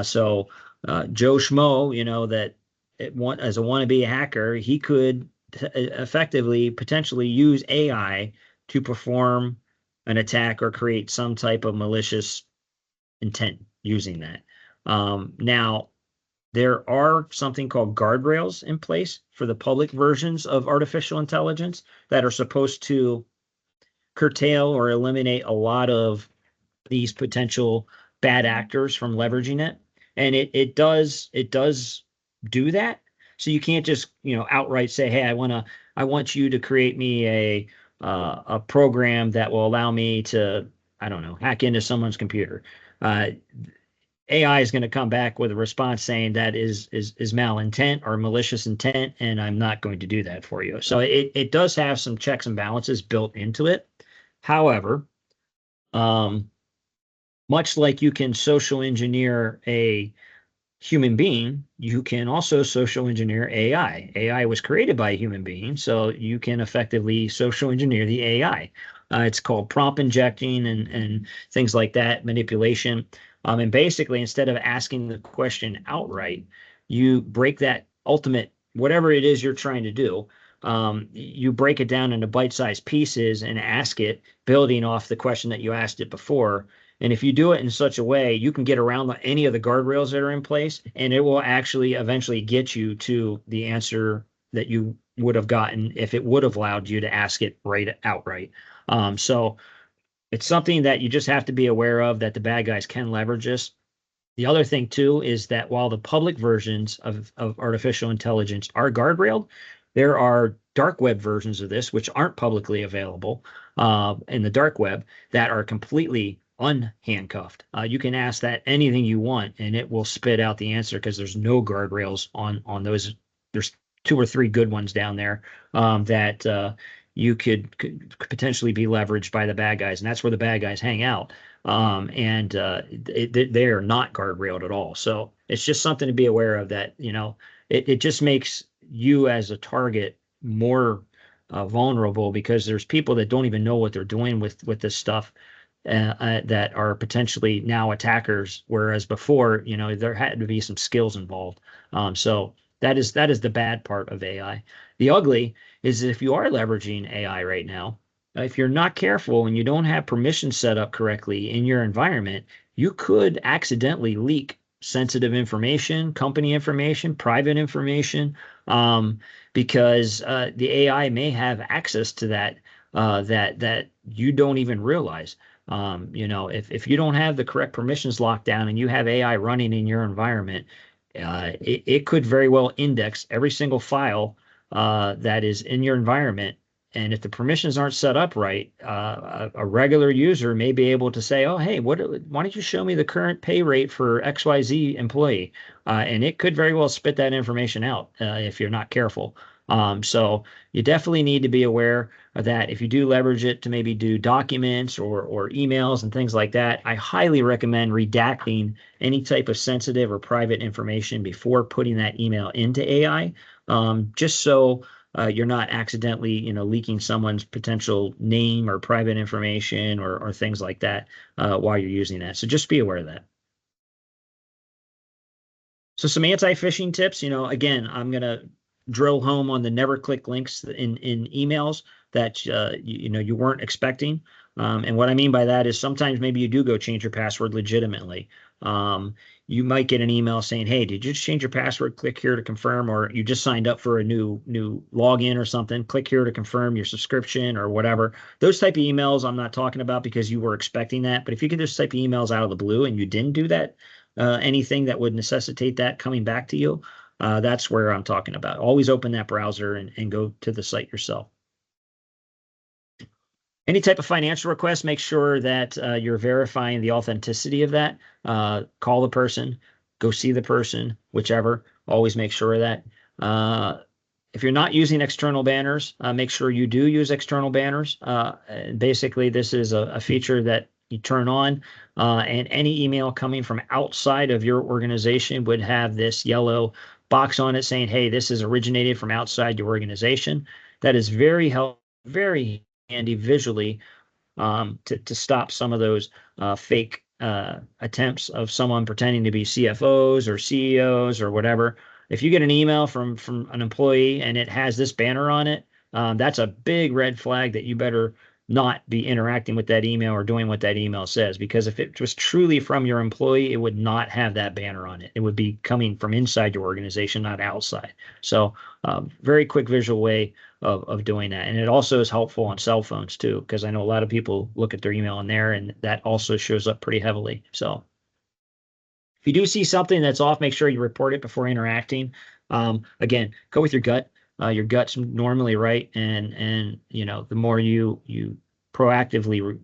So Joe Schmo, that as a wannabe hacker, he could effectively potentially use AI to perform an attack or create some type of malicious intent using that. Now, there are something called guardrails in place for the public versions of artificial intelligence that are supposed to curtail or eliminate a lot of these potential bad actors from leveraging it. And it does do that. So you can't just outright say, hey, I want you to create me a program that will allow me to, I don't know, hack into someone's computer. AI is going to come back with a response saying that is malintent or malicious intent, and I'm not going to do that for you. So it does have some checks and balances built into it. However, much like you can social engineer a human being, you can also social engineer AI. AI was created by a human being, so you can effectively social engineer the AI. It's called prompt injecting and things like that, manipulation. And basically, instead of asking the question outright, you break that ultimate, whatever it is you're trying to do, you break it down into bite-sized pieces and ask it, building off the question that you asked it before. And if you do it in such a way, you can get around any of the guardrails that are in place, and it will actually eventually get you to the answer that you would have gotten if it would have allowed you to ask it outright. So it's something that you just have to be aware of, that the bad guys can leverage this. The other thing too is that while the public versions of artificial intelligence are guardrailed, there are dark web versions of this which aren't publicly available in the dark web that are completely unhandcuffed. You can ask that anything you want, and it will spit out the answer because there's no guardrails on those. There's 2 or 3 good ones down there that you could potentially be leveraged by the bad guys, and that's where the bad guys hang out. And they are not guardrailed at all. So it's just something to be aware of, that it just makes you as a target more vulnerable, because there's people that don't even know what they're doing with this stuff, that are potentially now attackers, whereas before, there had to be some skills involved. So that is the bad part of AI. The ugly is if you are leveraging AI right now, if you're not careful and you don't have permissions set up correctly in your environment, you could accidentally leak sensitive information, company information, private information, um, because the AI may have access to that that you don't even realize. If you don't have the correct permissions locked down and you have AI running in your environment, it could very well index every single file that is in your environment. And if the permissions aren't set up right, a regular user may be able to say, "Oh, hey, why don't you show me the current pay rate for XYZ employee?" And it could very well spit that information out if you're not careful. So you definitely need to be aware of that. If you do leverage it to maybe do documents or emails and things like that, I highly recommend redacting any type of sensitive or private information before putting that email into AI, just so you're not accidentally, leaking someone's potential name or private information or things like that while you're using that. So just be aware of that. So some anti-phishing tips, again, I'm gonna drill home on the never click links in emails that you weren't expecting. And what I mean by that is sometimes maybe you do go change your password legitimately. You might get an email saying, "Hey, did you just change your password? Click here to confirm," or you just signed up for a new login or something. Click here to confirm your subscription or whatever. Those type of emails I'm not talking about because you were expecting that. But if you get those type of emails out of the blue and you didn't do that, anything that would necessitate that coming back to you, that's where I'm talking about. Always open that browser and go to the site yourself. Any type of financial request, make sure that you're verifying the authenticity of that. Call the person, go see the person, whichever. Always make sure of that. If you're not using external banners, make sure you do use external banners. Basically, this is a feature that you turn on, and any email coming from outside of your organization would have this yellow box on it saying, "Hey, this is originated from outside your organization." That is very helpful, very handy visually, to stop some of those fake attempts of someone pretending to be CFOs or CEOs or whatever. If you get an email from an employee and it has this banner on it, that's a big red flag that you better not be interacting with that email or doing what that email says. Because if it was truly from your employee, it would not have that banner on it. It would be coming from inside your organization, not outside. So, very quick visual way of doing that. And it also is helpful on cell phones too, because I know a lot of people look at their email in there and that also shows up pretty heavily. So if you do see something that's off, make sure you report it before interacting. Again, go with your gut. Your gut's normally right, and the more you proactively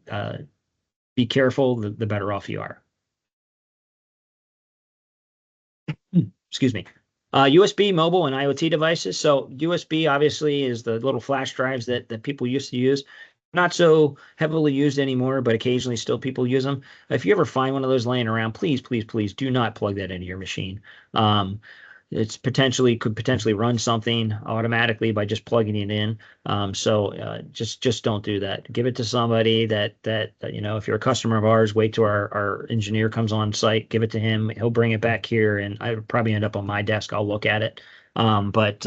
be careful, the better off you are. Excuse me. USB, mobile, and IoT devices. So USB obviously is the little flash drives that people used to use. Not so heavily used anymore, but occasionally still people use them. If you ever find one of those laying around, please, please, please do not plug that into your machine. It's could potentially run something automatically by just plugging it in. So just don't do that. Give it to somebody that if you're a customer of ours, wait till our engineer comes on site, give it to him. He'll bring it back here, and I would probably end up on my desk. I'll look at it. But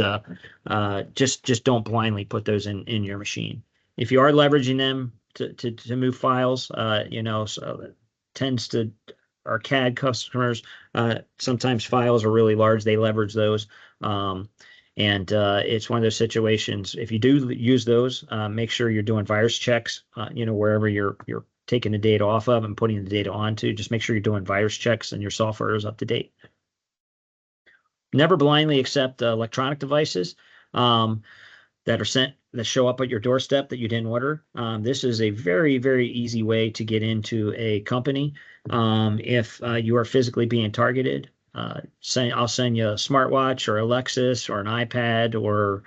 just don't blindly put those in your machine. If you are leveraging them to move files, so that tends to our CAD customers. Sometimes files are really large. They leverage those. And it's one of those situations. If you do use those, make sure you're doing virus checks, wherever you're taking the data off of and putting the data onto. Just make sure you're doing virus checks and your software is up to date. Never blindly accept electronic devices. That show up at your doorstep that you didn't order. This is a very, very easy way to get into a company. If you are physically being targeted, I'll send you a smartwatch or a Lexus or an iPad or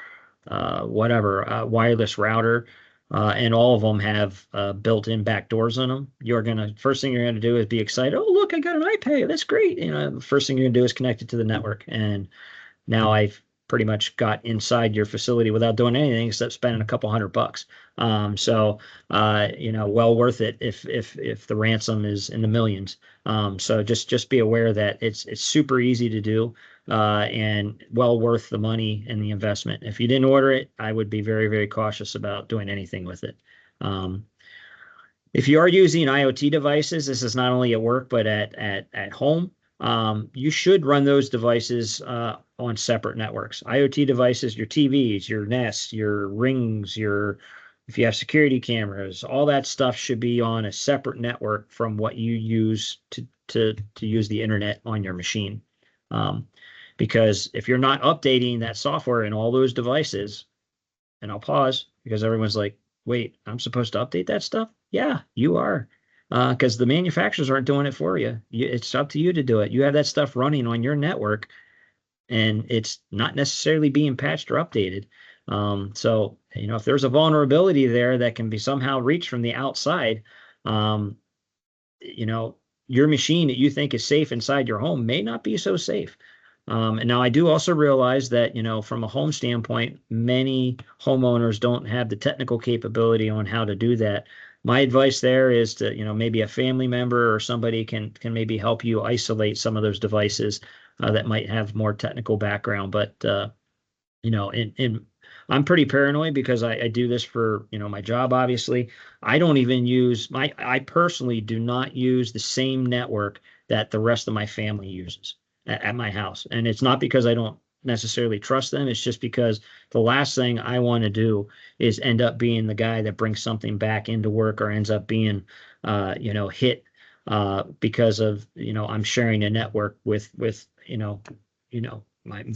whatever, wireless router, and all of them have built-in back doors on them. First thing you're gonna do is be excited. Oh, look, I got an iPad. That's great. The first thing you're gonna do is connect it to the network, and now I've pretty much got inside your facility without doing anything except spending a couple $100. Well worth it if the ransom is in the millions. So just be aware that it's super easy to do, and well worth the money and the investment. If you didn't order it, I would be very, very cautious about doing anything with it. If you are using IoT devices, this is not only at work, but at home, you should run those devices on separate networks. IoT devices, your TVs, your Nest, your Rings, if you have security cameras, all that stuff should be on a separate network from what you use to use the internet on your machine. Because if you're not updating that software in all those devices, and I'll pause because everyone's like, wait, I'm supposed to update that stuff? Yeah, you are. Because the manufacturers aren't doing it for you. It's up to you to do it. You have that stuff running on your network, and it's not necessarily being patched or updated. So, if there's a vulnerability there that can be somehow reached from the outside, um, you know, your machine that you think is safe inside your home may not be so safe. And now I do also realize that, from a home standpoint, many homeowners don't have the technical capability on how to do that. My advice there is to, maybe a family member or somebody can maybe help you isolate some of those devices that might have more technical background. But in I'm pretty paranoid because I do this for, my job, obviously. I personally do not use the same network that the rest of my family uses at my house. And it's not because I don't necessarily trust them. It's just because the last thing I want to do is end up being the guy that brings something back into work or ends up being, hit because of, I'm sharing a network with, the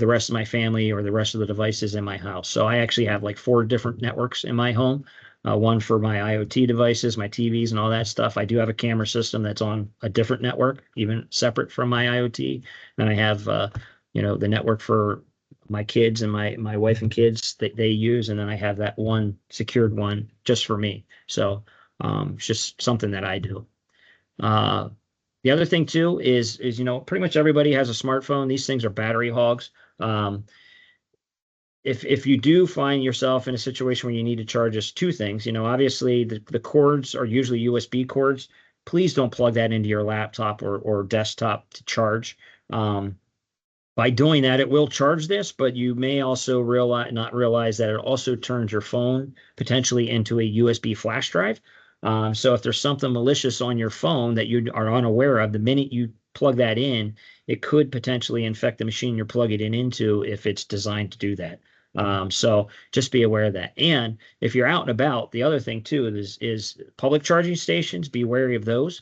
rest of my family or the rest of the devices in my house. So I actually have like 4 different networks in my home. One for my IoT devices, my TVs, and all that stuff. I do have a camera system that's on a different network, even separate from my IoT. And I have, the network for my kids and my wife and kids that they use, and then I have that one secured one just for me. So it's just something that I do. Uh, the other thing too is pretty much everybody has a smartphone. These things are battery hogs. Um, if you do find yourself in a situation where you need to charge just 2 things, obviously the cords are usually USB cords. Please don't plug that into your laptop or desktop to charge. By doing that, it will charge this, but you may also not realize that it also turns your phone potentially into a USB flash drive. So if there's something malicious on your phone that you are unaware of, the minute you plug that in, it could potentially infect the machine you're plugging it into if it's designed to do that. So just be aware of that. And if you're out and about, the other thing too is public charging stations. Be wary of those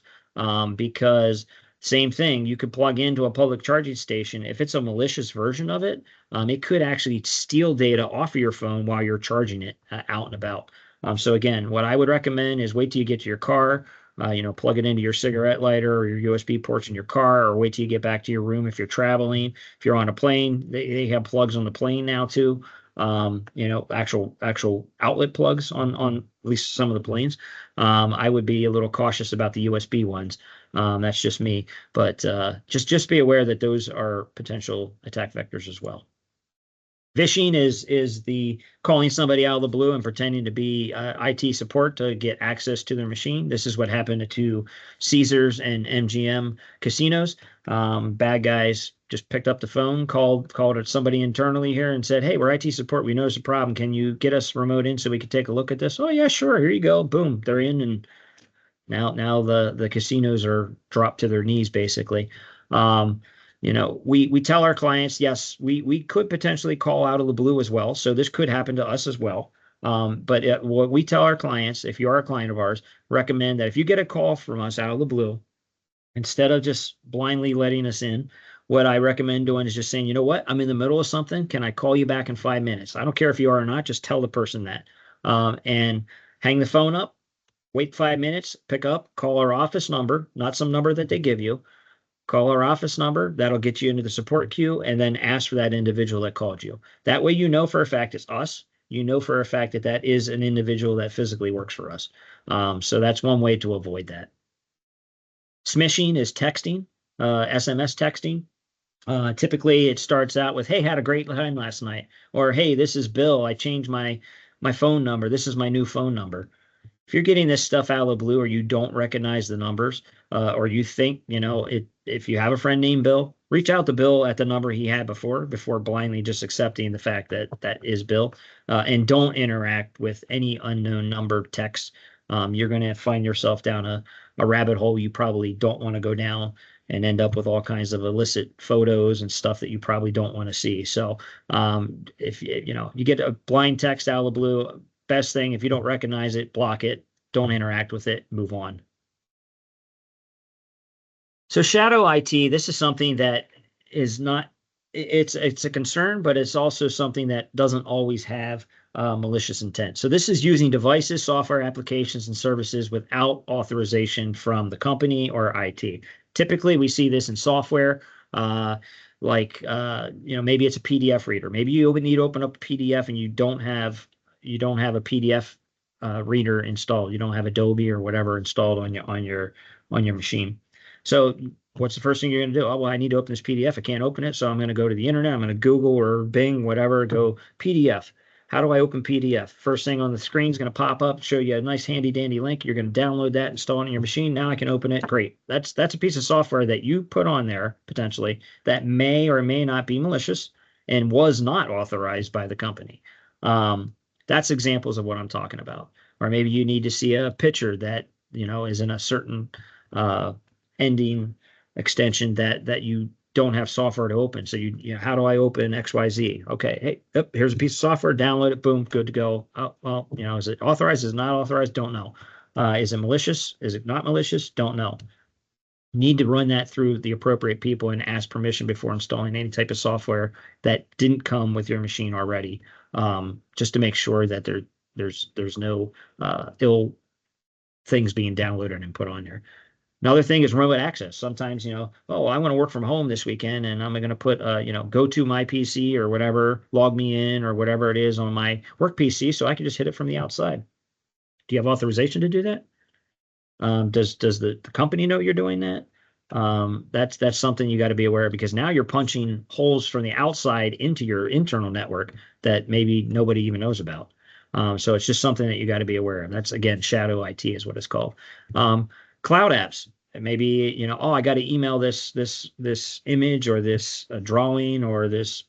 because same thing, you could plug into a public charging station. If it's a malicious version of it, it could actually steal data off of your phone while you're charging it out and about. So again, what I would recommend is wait till you get to your car, plug it into your cigarette lighter or your USB ports in your car, or wait till you get back to your room if you're traveling. If you're on a plane, they have plugs on the plane now too. Actual outlet plugs on at least some of the planes. I would be a little cautious about the USB ones. That's just me, but just be aware that those are potential attack vectors as well. Phishing is the calling somebody out of the blue and pretending to be IT support to get access to their machine. This is what happened to Caesars and MGM casinos. Bad guys just picked up the phone, called it somebody internally here and said, "Hey, we're IT support. We noticed a problem. Can you get us remote in so we can take a look at this?" "Oh yeah, sure. Here you go." Boom, they're in, and now the casinos are dropped to their knees basically. We tell our clients, yes, we could potentially call out of the blue as well. So this could happen to us as well. But what we tell our clients, if you are a client of ours, recommend that if you get a call from us out of the blue, instead of just blindly letting us in, what I recommend doing is just saying, you know what, I'm in the middle of something. Can I call you back in 5 minutes? I don't care if you are or not. Just tell the person that, and hang the phone up. Wait 5 minutes, pick up, call our office number, not some number that they give you. Call our office number. That'll get you into the support queue, and then ask for that individual that called you. That way, for a fact it's us. You know for a fact that that is an individual that physically works for us. So that's one way to avoid that. Smishing is texting, SMS texting. Typically, it starts out with, "Hey, had a great time last night," or "Hey, this is Bill. I changed my phone number. This is my new phone number." If you're getting this stuff out of the blue or you don't recognize the numbers, or you think, if you have a friend named Bill, reach out to Bill at the number he had before blindly just accepting the fact that that is Bill, and don't interact with any unknown number text. you're going to find yourself down a rabbit hole you probably don't want to go down and end up with all kinds of illicit photos and stuff that you probably don't want to see. So if you get a blind text out of the blue, best thing, if you don't recognize it, block it, don't interact with it, move on. So shadow IT, this is something that is not, it's a concern, but it's also something that doesn't always have malicious intent. So this is using devices, software applications, and services without authorization from the company or IT. Typically, we see this in software, maybe it's a PDF reader. Maybe you need to open up a PDF and you don't have a PDF reader installed. You don't have Adobe or whatever installed on your machine. So what's the first thing you're going to do? Oh, well, I need to open this PDF. I can't open it. So I'm going to go to the internet. I'm going to Google or Bing, whatever, go PDF. How do I open PDF? First thing on the screen is going to pop up, show you a nice handy dandy link. You're going to download that, install it on your machine. Now I can open it. Great. That's a piece of software that you put on there potentially that may or may not be malicious and was not authorized by the company. That's examples of what I'm talking about. Or maybe you need to see a picture that, is in a certain ending extension that you don't have software to open. So how do I open XYZ? Okay, hey, here's a piece of software, download it, boom, good to go. Oh, well, is it authorized? Is it not authorized? Don't know. Is it malicious? Is it not malicious? Don't know. Need to run that through the appropriate people and ask permission before installing any type of software that didn't come with your machine already, just to make sure that there's no ill things being downloaded and put on there. Another thing is remote access. Sometimes, I want to work from home this weekend and I'm going to put, go to my PC or whatever, log me in or whatever it is on my work PC so I can just hit it from the outside. Do you have authorization to do that? Does the company know you're doing that? That's something you got to be aware of because now you're punching holes from the outside into your internal network that maybe nobody even knows about. So it's just something that you got to be aware of. That's, again, shadow IT is what it's called. Cloud apps. Maybe, I got to email this image or this drawing or this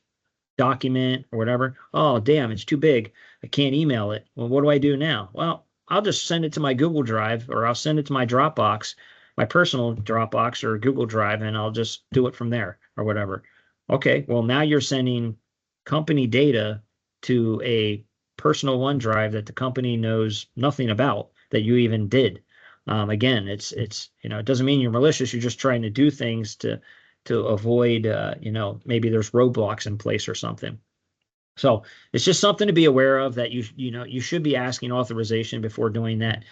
document or whatever. Oh, damn, it's too big. I can't email it. Well, what do I do now? Well, I'll just send it to my Google Drive or I'll send it to my Dropbox, my personal Dropbox or Google Drive, and I'll just do it from there or whatever. Okay, well, now you're sending company data to a personal OneDrive that the company knows nothing about that you even did. Again, it doesn't mean you're malicious. You're just trying to do things to avoid, maybe there's roadblocks in place or something. So it's just something to be aware of that you should be asking authorization before doing that.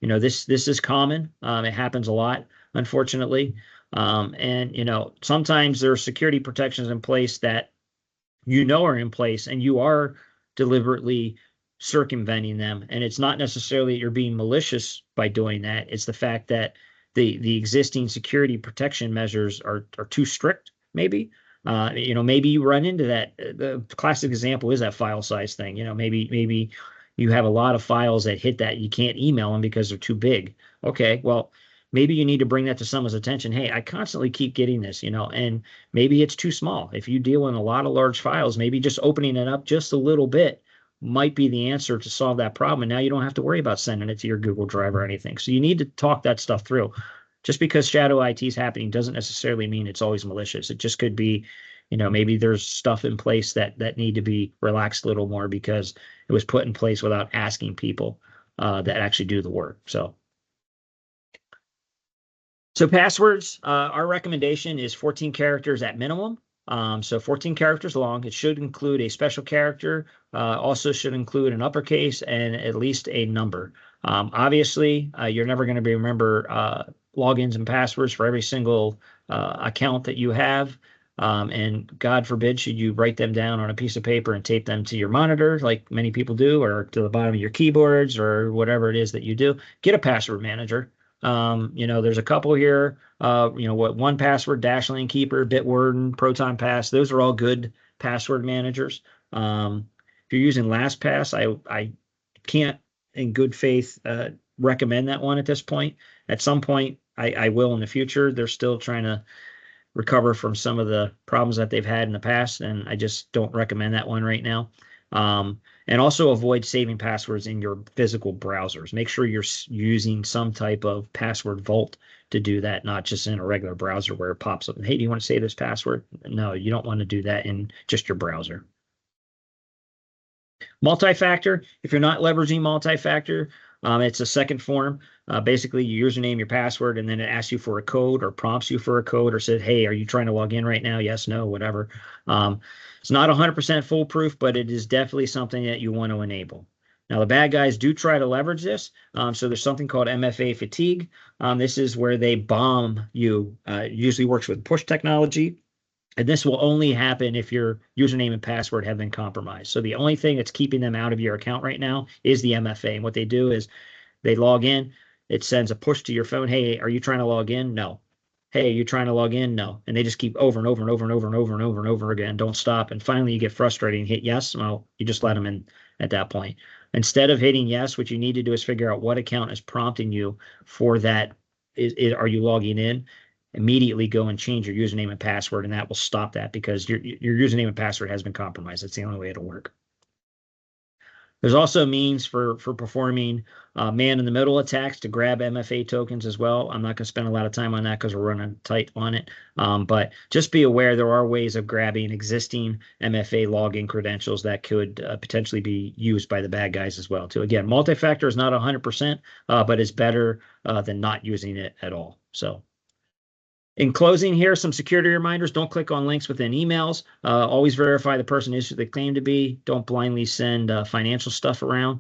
This is common. It happens a lot, unfortunately. Sometimes there are security protections in place that are in place and you are deliberately circumventing them. And it's not necessarily that you're being malicious by doing that. It's the fact that the existing security protection measures are too strict, maybe. Maybe you run into that. The classic example is that file size thing. Maybe you have a lot of files that hit that you can't email them because they're too big. Okay, well, maybe you need to bring that to someone's attention. Hey, I constantly keep getting this, and maybe it's too small. If you deal in a lot of large files, maybe just opening it up just a little bit might be the answer to solve that problem. And now you don't have to worry about sending it to your Google Drive or anything. So you need to talk that stuff through. Just because shadow IT is happening doesn't necessarily mean it's always malicious. It just could be, maybe there's stuff in place that need to be relaxed a little more because it was put in place without asking people that actually do the work. So passwords, our recommendation is 14 characters at minimum. So 14 characters long. It should include a special character, also should include an uppercase and at least a number. Obviously, you're never going to remember logins and passwords for every single account that you have. And God forbid, should you write them down on a piece of paper and tape them to your monitor like many people do, or to the bottom of your keyboards or whatever it is that you do, get a password manager. There's a couple here, 1Password, Dashlane Keeper, Bitwarden, Proton Pass. Those are all good password managers. If you're using LastPass, I can't in good faith recommend that one at this point. At some point, I will in the future. They're still trying to recover from some of the problems that they've had in the past, and I just don't recommend that one right now. And also avoid saving passwords in your physical browsers. Make sure you're using some type of password vault to do that, not just in a regular browser where it pops up. Hey, do you want to save this password? No, you don't want to do that in just your browser. Multi-factor, if you're not leveraging multi-factor, it's a second form. Basically, your username, your password, and then it asks you for a code or prompts you for a code or said, hey, are you trying to log in right now? Yes, no, whatever. It's not 100% foolproof, but it is definitely something that you want to enable. Now, the bad guys do try to leverage this. So there's something called MFA fatigue. This is where they bomb you. It usually works with push technology. And this will only happen if your username and password have been compromised. So the only thing that's keeping them out of your account right now is the MFA. And what they do is they log in, it sends a push to your phone. Hey, are you trying to log in? No. Hey, are you trying to log in? No. And they just keep over and over and over and over and over and over and over again. Don't stop. And finally you get frustrated and hit yes. Well, you just let them in at that point. Instead of hitting yes, what you need to do is figure out what account is prompting you for that. Are you logging in? Immediately go and change your username and password, and that will stop that because your username and password has been compromised. That's the only way it'll work. There's also means for performing man-in-the-middle attacks to grab MFA tokens as well. I'm not going to spend a lot of time on that because we're running tight on it. But just be aware there are ways of grabbing existing MFA login credentials that could potentially be used by the bad guys as well, too. Again, multi-factor is not 100%, but it's better than not using it at all. So. In closing here, some security reminders. Don't click on links within emails. Always verify the person is who they claim to be. Don't blindly send financial stuff around.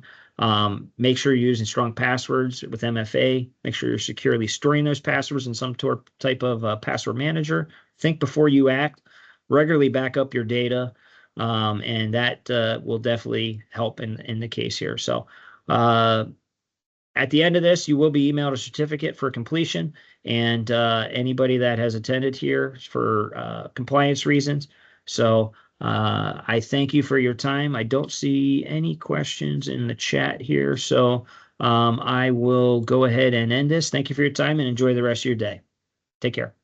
Make sure you're using strong passwords with MFA. Make sure you're securely storing those passwords in some type of password manager. Think before you act. Regularly back up your data, and that will definitely help in the case here. So at the end of this, you will be emailed a certificate for completion, and anybody that has attended here for compliance reasons. So I thank you for your time. I don't see any questions in the chat here, so I will go ahead and end this. Thank you for your time and enjoy the rest of your day. Take care.